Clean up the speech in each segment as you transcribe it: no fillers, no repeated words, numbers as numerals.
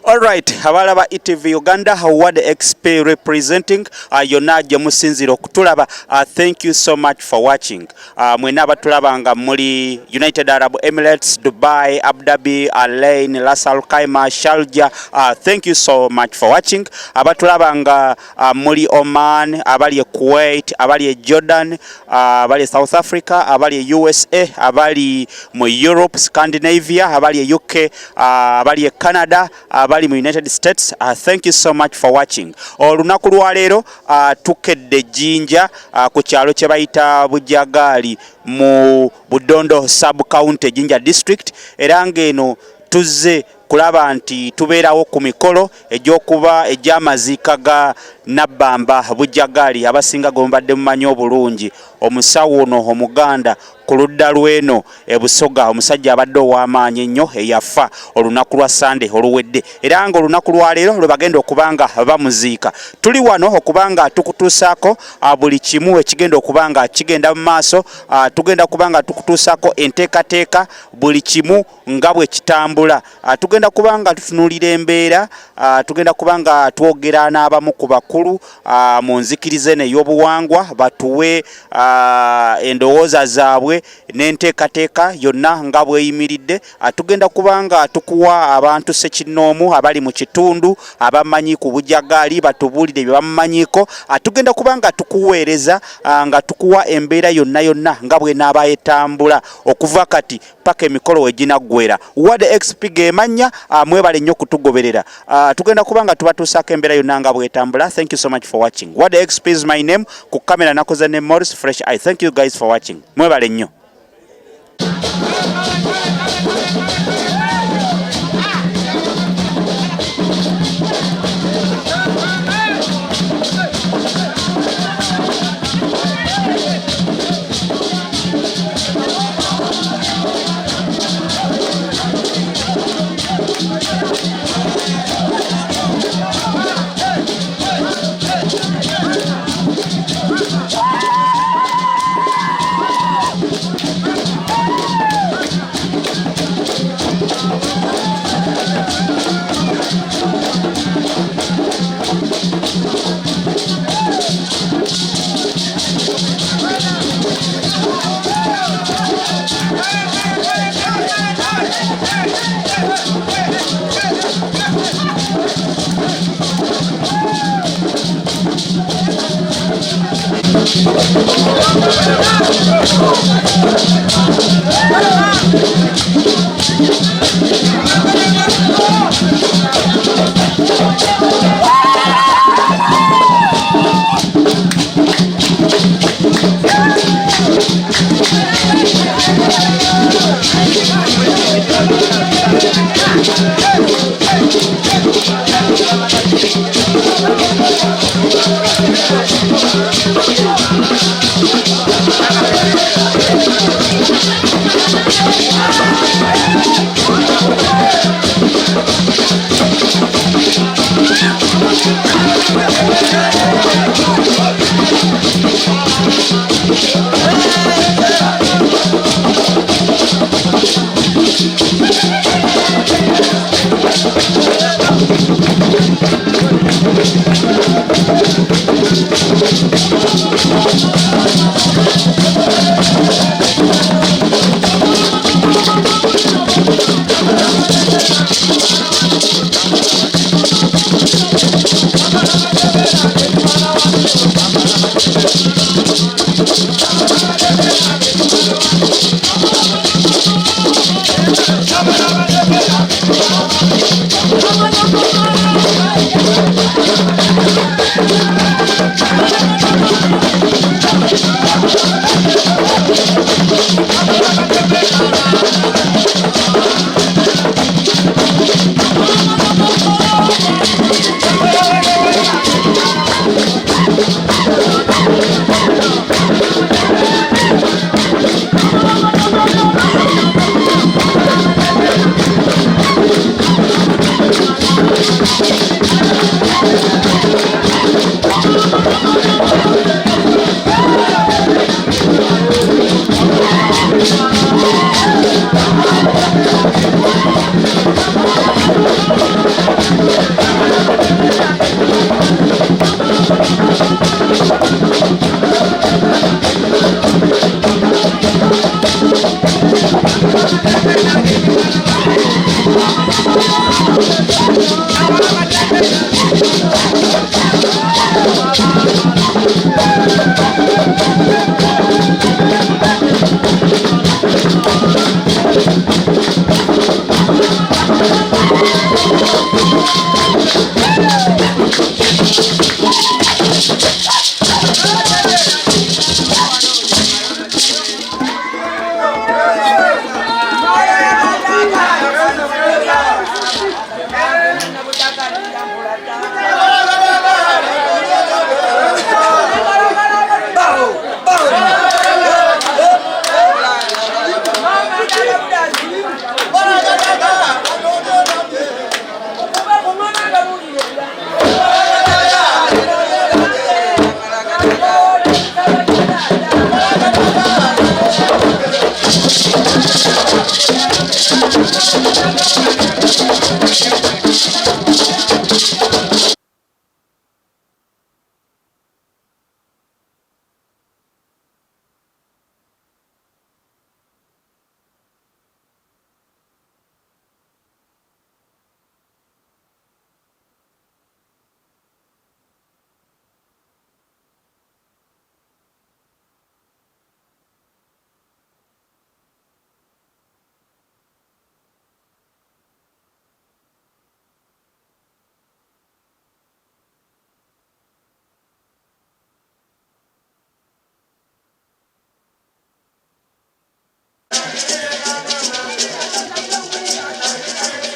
All right, abalaba ETV Uganda, Howard XP representing yonna gye musinzira okutulaba. Thank you so much for watching. Mwena abatulabanga muri United Arab Emirates, Dubai, Abu Dhabi, Alain, Ras Al Khaimah, Sharjah. Thank you so much for watching. Abatulabanga muri Oman, abali Kuwait, abali Jordan, abali South Africa, abali USA, abali mu Europe, Scandinavia, abali UK, abali Canada, abali mu United States. Thank you so much for watching. Olunaku lwa leero tukedde Jinja ku kyalo kye bayita Bujagali mu Budondo sub county Jinja district, era ng'eno tuzze kulaba nti tubeerawo ku mikolo egy'okuba egy'amaziika ga Nabbamba Bujagali abasinga gombadde mumanyi obulungi, omusawo ono omuganda ku ludda lw'eno Busoga, omusajja abadde ow'amaanyi ennyo eyafa olunaku lwa Sande oluwedde, era nga olunaku lwa leero lwe bagenda okubanga bamuziika. Tuli wano okubanga tukutuusaako buli kimu ekigenda okubanga kigenda mu maaso. Tugenda kubanga tukutuusaako enteekateeka buli kimu nga bwe kitambula. Tugenda kubanga tutunuulira embeera, tugenda kubanga twogera n'abamu ku bakulu mu nzikiriza eno ey'obuwangwa batuwe endowooza zaabwe n'enteekateeka yonna nga bweyimiridde. Tugenda kubanga tukuwa abantu ssekinnoomu abali mu kitundu abamanyi ku Bujagali batubuulire bye bamumanyiiko. Tugenda kubanga tukuweereza nga tukuwa embeera yonna nga bw'enaaba etambula okuva kati paka emikolo we ginaggwera. Wade XP ge mannya, mwebale nnyo kutugoberera. Tugenda kubanga tubatuusaako embeera yonna nga bw'etambula. Thank you so much for watching. Wade XP is my name. Ku kamera nakoze ne Morris Fresh Eye. Thank you guys for watching. Mwebale nnyo.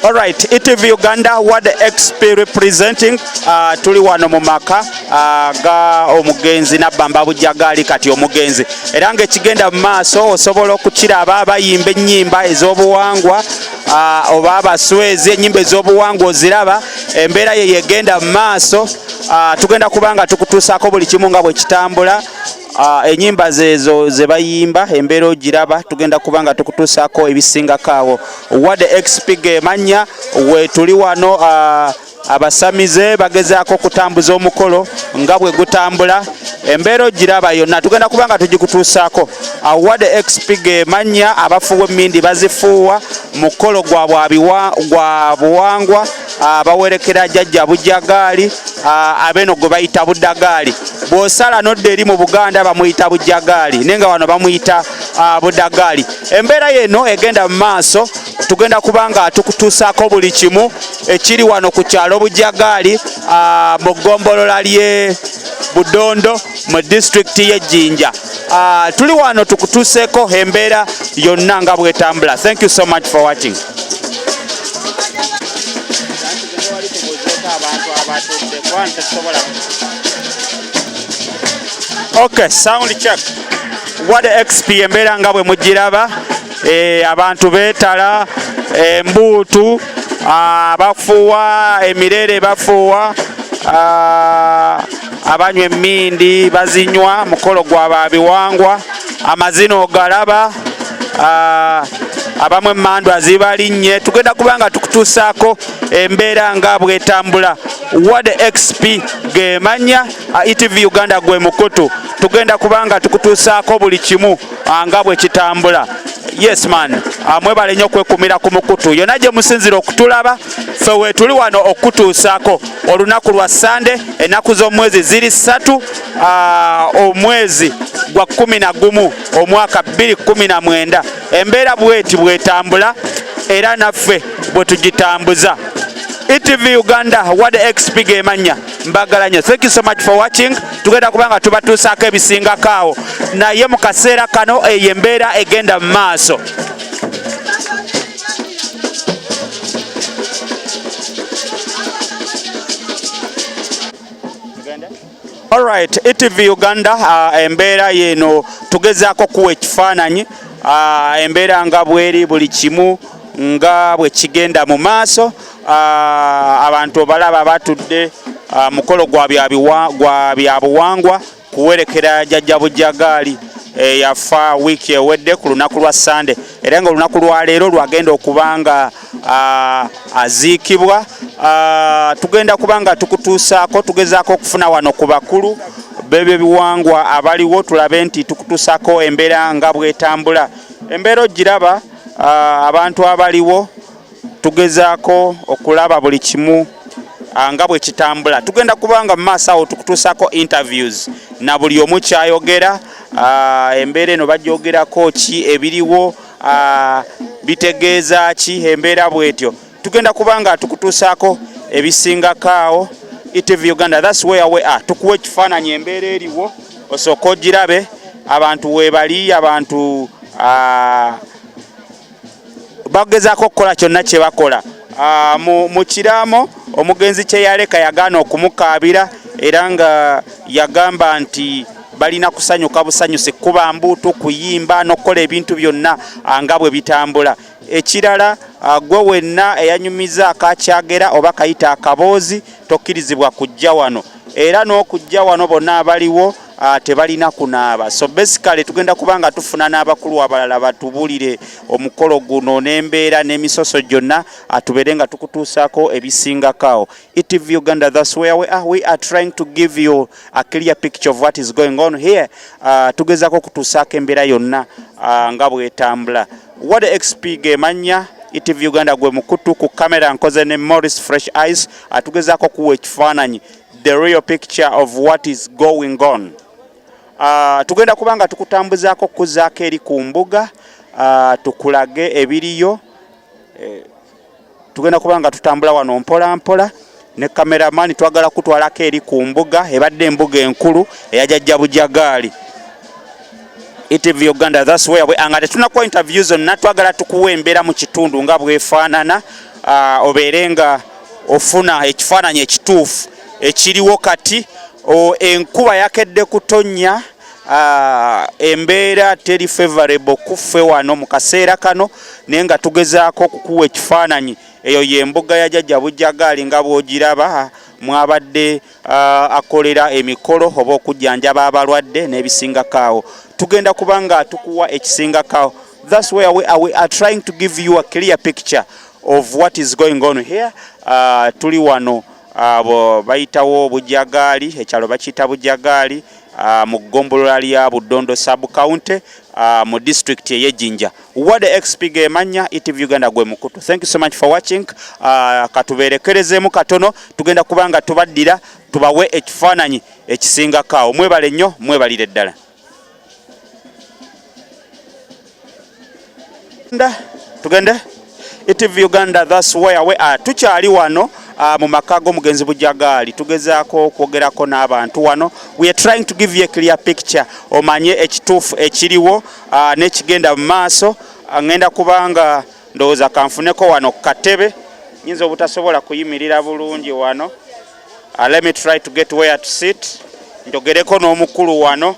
Alright, ETV Uganda Ward XP representing tuli wano mu maka ga omugenzi Nabbamba Bujagali kati omugenzi era ng'ekigenda mu maaso osobola okukiraba abayimba ennyimba ez'obuwangwa oba abaswezi ennyimba ez'obuwangwa oziraba embeera ye yegenda mu maaso tugenda kubanga tukutuusaako buli kimu nga bwe kitambula enyimba zezo ze bayimba embeera ogiraba tugenda kubanga tukutuusaako ebisingako awo Ward XP gemanya we tuli wano abasamize bagezaako okutambuza omukolo nga bwe gutambula embeera ogiraba yonna tugenda kubanga tugikutuusaako Ward XP gemanya abafuuwa emmindi bazifuuwa mukolo gwa buwangwa bawerekera jjajja Bujagali abeno gwe bayita Budagaali bw'osala nodda eri mu Buganda bamuyita Bujagali nenga wano bamuyita Budagaali embeera yeno egenda mu maaso tugenda kubanga tukutuusaako buli kimu ekiri wano ku kyalo Bujagali mu ggombolola lye Budondo mu district ye Jinja tuli wano tukutuuseeko embeera yonna nga bwetambula. Thank you so much for watching. Okay, sound check. Ward XP embeera nga bwe mugiraba abantu beetala embuutu bafuuwa emirere bafuuwa abanywa emmindi bazinywa mukolo gwa babiwangwa amazina ogalaba abamu emmandwa zibalinnye tugenda kubanga tukutuusaako embeera nga bwetambula. Ward XP gemanya ETV Uganda gwe mukutu tugenda kubanga tukutuusaako buli kimu nga bwe kitambula. Yes man, mwebale nnyo okwekumira ku mukutu yonna gye musinzira okutulaba ffe weetuli wano okutuusaako olunaku lwa Sande ennaku z'omwezi ziri 3 omwezi gwa 11 omwaka 2019 embeera bweti bwetambula era naffe bwe tugitambuza. ETV Uganda Ward XP gemanya mbagala nnyo. Thank you so much for watching. Tugenda kubanga tubatuusaako ebisingako awo naye mu kaseera kano eyo embeera egenda mu maaso. Alright, ETV Uganda embeera yeno tugezaako kuwa ekifaananyi embeera nga bweri buli kimu nga bwe kigenda mu maaso. Abantu obalaba batudde mukolo gwa byabuwangwa kuwerekera jjajja Bujagali yafa wiiki ewedde ku lunaku lwa Sande era nga olunaku lwa leero lwagenda okubanga aziikibwa. Tugenda kubanga tukutuusaako tugezaako okufuna wano ku bakulu b'ebyobuwangwa abaliwo tulabe nti tukutuusaako embeera nga bwetambula. Embeera ogiraba abantu abaliwo tugezaako okulaba buli kimu nga bwe kitambula. Tugenda kubanga mu maaso awo tukutuusaako interviews na buli omu kyayogera embeera eno bagyogerako ki ebiriwo bitegeeza ki embeera bwetyo tugenda kubanga tukutuusaako ebisingako awo. ITV Uganda, that's where we are. Tukuwa ekifaananyi embeera eriwo osooka ogirabe abantu webali abantu bagezaako okukola kyonna kye bakola. Mu kiraamo omugenzi kye yaleka yagaana okumukaabira era nga yagamba nti balina kusanyuka busanyusi kuba mbuutu kuyimba n'okukola ebintu byonna nga bwe bitambula. Ekirala gwe wenna eyanyumiza akakyagera oba kayita akaboozi tokkirizibwa kujja wano era n'okujja wano bonna abaliwo tebalina kunaaba. So basically tugenda kubanga tufuna n'abakulu abalala batubulire omukolo guno n'embeera n'emisoso gyonna atubeere nga tukutuusaako ebisingako. ITV Uganda, that's where we are trying to give you a clear picture of what is going on here. Tugezaako kutuusaako embeera yonna nga bwetambula. What XP gemanya ITV Uganda gwe mukutu ku kamera nkoze ne Morris Fresh Eyes atugezaako kuwa ekifaananyi the real picture of what is going on. Tugenda kubanga tukutambuzaako kuzaako eri ku mbuga tukulage ebiriyo. Tugenda kubanga tutambula wano mpola mpola ne cameraman twagala kutwalako eri ku mbuga ebadde embuga enkulu eyajjajja Bujagaali. ITV Uganda, that's where we are. Tunakuwa interviews zonna twagala tukuwa embeera mu kitundu nga bwefaanana obeere nga ofuna ekifaananyi ekituufu ekiriwo kati. Enkuba yakedde kutonnya, embeera teri favorable kuffe wano mu kaseera kano naye nga tugezaako okukuwa ekifaananyi. Eyo y'embuga ya jjajja Bujagaali nga bw'ogiraba mwabadde akolera emikolo oba okujjanjaba abalwadde n'ebisingako awo. Tugenda kubanga tukuwa ekisingako awo. That's where we are trying to give you a clear picture of what is going on here. Tuli wano bayitawo Bujagaali, ekyalo bakiyita Bujagaali mu ggombolola lya Buddondo sub county mu district ey'Ejjinja. Wade XP gemanya ITV Uganda gwe mukutu. Thank you so much for watching. Katuberekerezeemu katono tugenda kubanga tubaddira tubawe ekifaananyi ekisingako awo. Mwebale nnyo, mwebalire ddala. Tugende ITV Uganda, that's where we are. Tukyali wano mu maka g'omugenzi Bujagaali tugezaako okwogerako n'abantu wano. We are trying to give you a clear picture omanye ekituufu ekiriwo n'ekigenda mu maaso. Ngenda kubanga ndowooza kanfuneko wano ku katebe nyinza obutasobola kuyimirira bulungi wano. Let me try to get where to sit. Njogereko n'omukulu wano.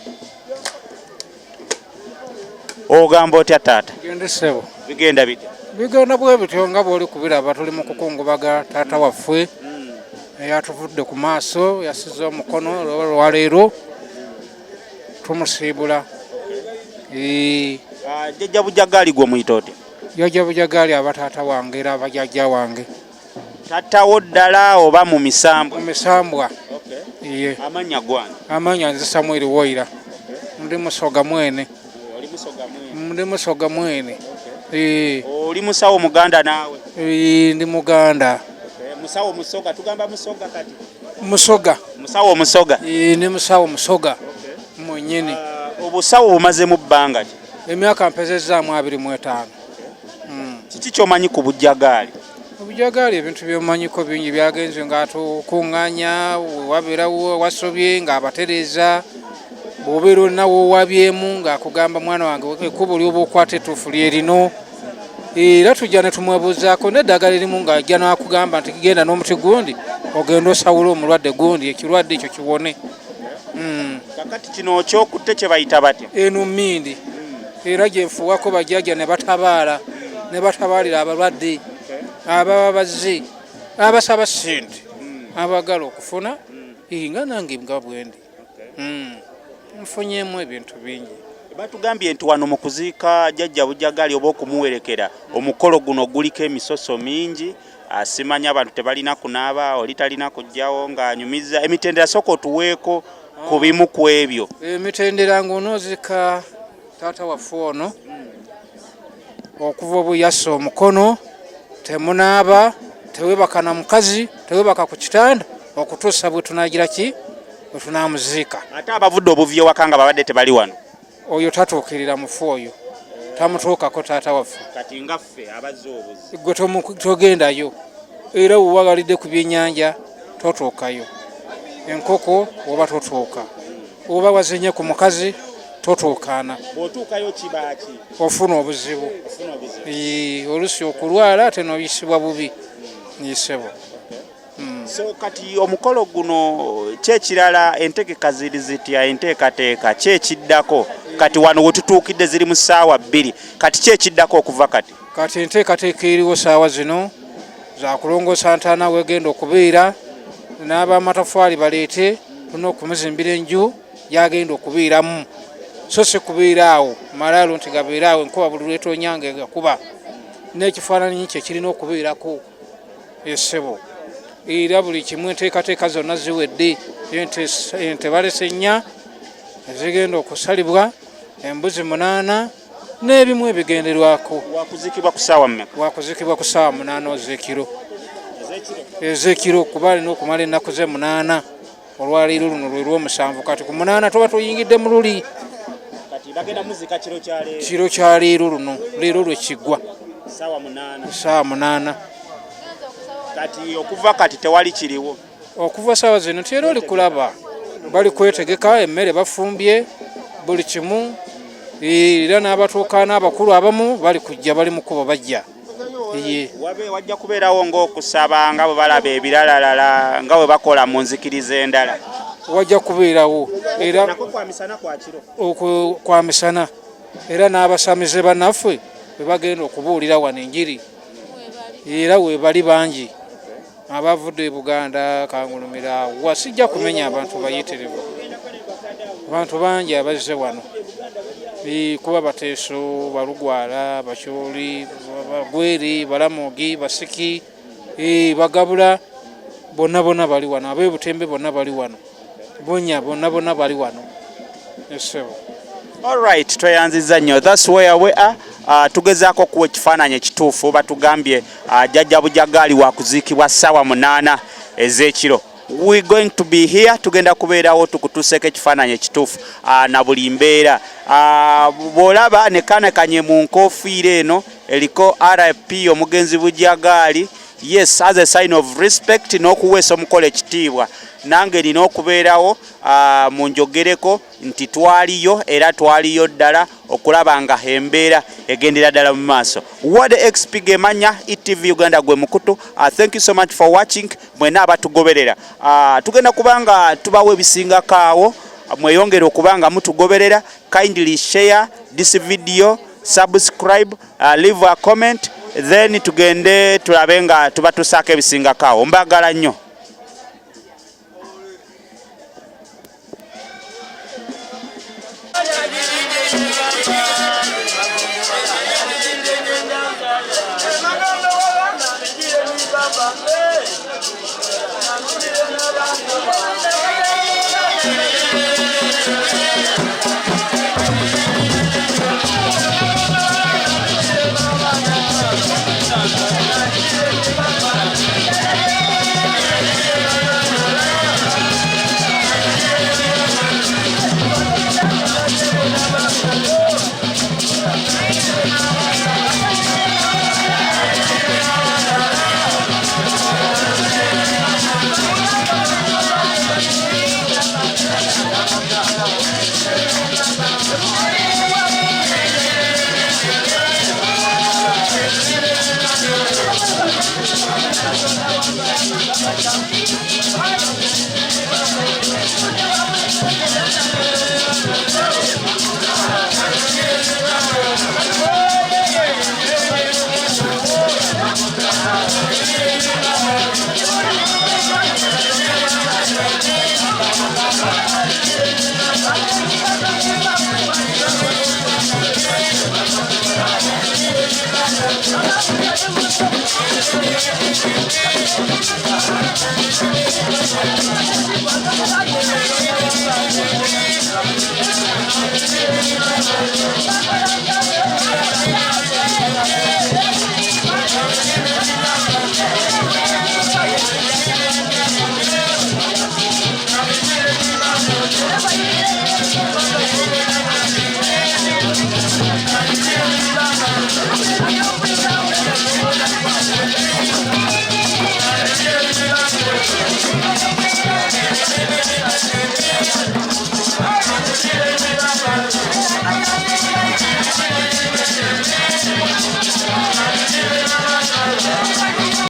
Ogamba otya taata? Gendesebo. Bigenda bitya? Bigenda bwe bityo nga bw'oli kubiraba tuli mu kukungubaga taata waffe eyatuvudde ku maaso yasiza omukono olwaleero tumusiibula. Jjajja Bujagaali gwe muyita otya? Jjajja Bujagaali aba taata wange era aba jjajja wange. Tattawo ddala oba mu misambwa? Mu misambwa. Iye. Amannya gwange? Amanya nze Samuel Woira. Ndi Musoga mwene. Oli Musoga mwene? Ndi Musoga mwene. Oli musawo Muganda naawe? Ndi Muganda. Musawo Musoga, tugamba Musoga kati? Musoga. Musawo Musoga? Ndi musawo Musoga mwennyini. Obusawo bumaze mu bbanga ki? Emyaka mpezezzaamu 25. Kiki ky'omanyi ku Bujagaali? Bujagaali ebintu by'omanyiko bingi byagenze nga tukuŋŋaanya wabeerawo wasobye ng'abatereeza bw'obeera olinawo wabyemu ng'akugamba mwana wange ekkubo ly'oba okwata ettuufu lyerino era tujja ne tumwebuuzaako n'eddagala erimu ng'ajja n'akugamba nti genda n'omuti gundi ogenda osawula omulwadde gundi ekirwadde ekyo kiwone. Kakati kino okyokutte kye bayita batya? Eno mmindi era gye nfuwako bajjajja ne batabaala ne batabaalira abalwadde ababa bazze abasaba ssente abagala okufuna nga nange nga bwendi nfunyemu ebintu bingi. Batugambye nti wano mu kuziika jjajja Bujagaali oba okumuwerekera omukolo guno guliko emisoso mingi. Asimanya abantu tebalina kunaaba oli talina kujjawo ng'anyumiza emitendera. Sooka otuweeko ku bimu ku ebyo. Emitendera ng'onoozika taata waffe ono okuva obuyasa omukono temunaaba tewebaka na mukazi tewebaka ku kitanda okutuusa bwe tunaagira ki bwe tunaamuziika. Ate abavudde obuvye waka nga babadde tebali wano? Oyo tatuukirira mufu oyo. tamutuukako taata waffe kati nga ffe abazze obuzi gwe togendayo era wewagalidde ku byennyanja totuukayo enkoko oba totuuka oba wazenye ku mukazi totuukaana bw'otuukayo kibaaki ofuna obuzibu olusi okulwala ate noyisibwa bubi yisebo. So kati omukolo guno kyekirala entegeka ziri zitya enteekateeka kyekiddako kati wano wetutuukidde ziri mu ssaawa 2 kati kyekiddako okuva kati enteekateeka eriwo ssaawa zino zakulongoosa ntaana wegenda okubeera n'abamatafaali baleete tulina okumuzimbira enju yagenda okubeeramu so si kubeera awo malaalo nti gabeera awo enkuba buli lwetonyanga egakuba n'ekifaananyi kye kirina okubeerako essebo era buli kimu enteekateeka zonna ziwedde ente balese 4 ezigenda okusalibwa embuzi 8 n'ebimu ebigenderwako wakuzikibwa ku ssaawa mmeka wakuzikibwa ku ssaawa 8 ezekiro kuba alina okumala ennaku ze 8 olwaleero luno lwe lw'omusanvu kati ku 8 toba toyingidde mu luli kiro kya leero luno leero lwe kiggwa ssaawa 8 kati okuva kati tewali kiriwo okuva ssaawa zino tera oli kulaba bali kwetegeka emmere bafumbye buli kimu era n'abatuuka n'abakulu abamu bali kujja bali mu kubo bajja wajja kubeerawo ng'okusaba nga bwe balaba ebiralalala nga bwe bakola mu nzikiriza endala wajja kubeerawo era kwa misana era n'abasamize bannaffe bwe bagenda okubuulira wano enjiri era webali bangi abavudde e Buganda kangulumira wasijja kumenya abantu bayitirivu abantu bangi abazze wano kuba Bateeso Balugwala Bakyoli Bagweri Balamogi Basiki Bagabula bonna bali wano ab'Ebutembe bonna bali wano Bonya bonna bali wano esebo. Alright, tweyanziza nnyo. That's where we are. Tugezaako kuwa ekifaananyi ekituufu batugambye jjajja Bujagaali wakuziikibwa ssaawa 8 ez'ekiro. We going to be here tugenda kubeerawo tukutuuseko ekifaananyi ekituufu na buli mbeera. Bw'olaba ne kanekanye mu nkoofiira eno eriko RP omugenzi Bujagaali. Yes, as a sign of respect n'okuweesa omukolo ekitiibwa. Nange nina okubeerawo mu njogereko nti twaliyo era twaliyo ddala okulaba nga embeera egendera ddala mu maaso. Wade XP gemanya ETV Uganda gwe mukutu. Thank you so much for watching. Mwena abatugoberera. Tugenda kubanga tubawo ebisingako awo mweyongere okubanga mutugoberera. Kindly share this video, subscribe, leave a comment, then tugende tulabe nga tubatusaako ebisingako awo. Mbagala nnyo. Thank you.